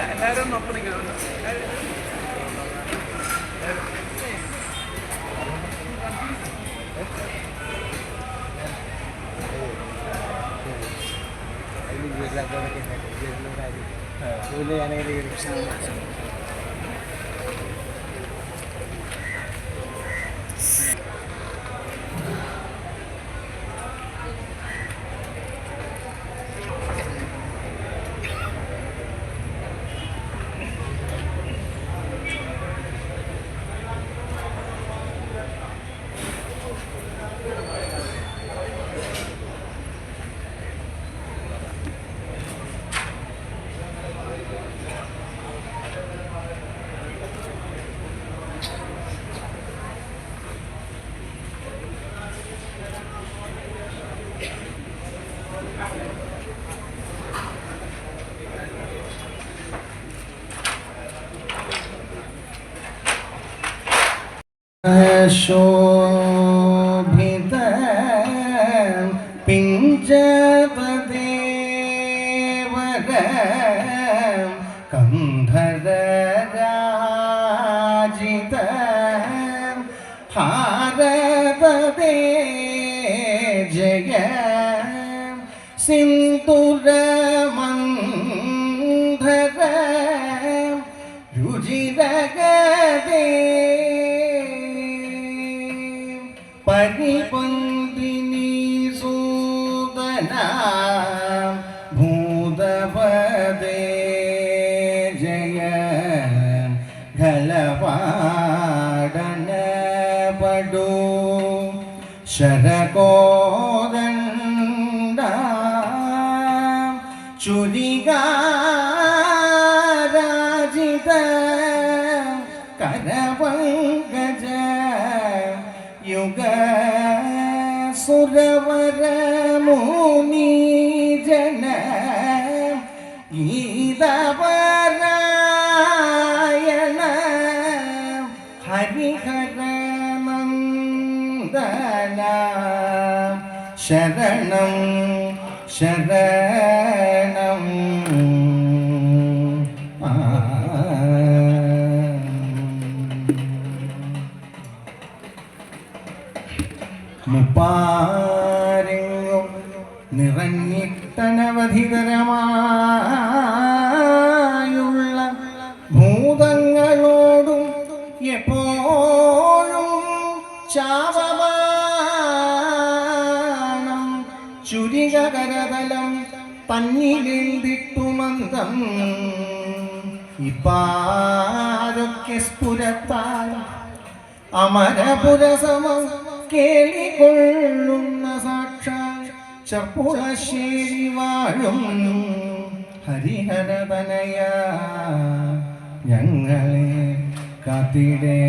എല്ലാവരും ഒപ്പം നിൽക്കുന്നുണ്ട്. ശോഭിത പിഞ്ചപദേവര കന്ധരരാജിത ഭാരതദേ ജയ സിന്ദൂരമന്ധര രുചിരഗദേ പരിപന്തിനി സൂദന ഭൂതപദേ ജയ ഘലപാടന പടു ശരകോദണ്ഡ ചുരികാരാജിത കരപങ്കജ യുഗ സുരവരമുനി ജന ഗീതപരായണ ഹരിഹരനന്ദന ശരണം ശരണം മുപ്പാരെങ്ങും നിറഞ്ഞിട്ടനവധികരമായുള്ള ഭൂതങ്ങളോടും എപ്പോഴും ചാവമാനം ചുരികരതലം തന്നിലെന്തിട്ടുമന്തം ഇപ്പാരൊക്കെ സ്ഫുരത്താൽ അമരപുരസമം കേളികൊള്ളുന്ന സാക്ഷാൽ ചപ്പുളശ്ശേരി വാഴും ഹരിഹരതനയ ഞങ്ങളെ കാത്തിടേ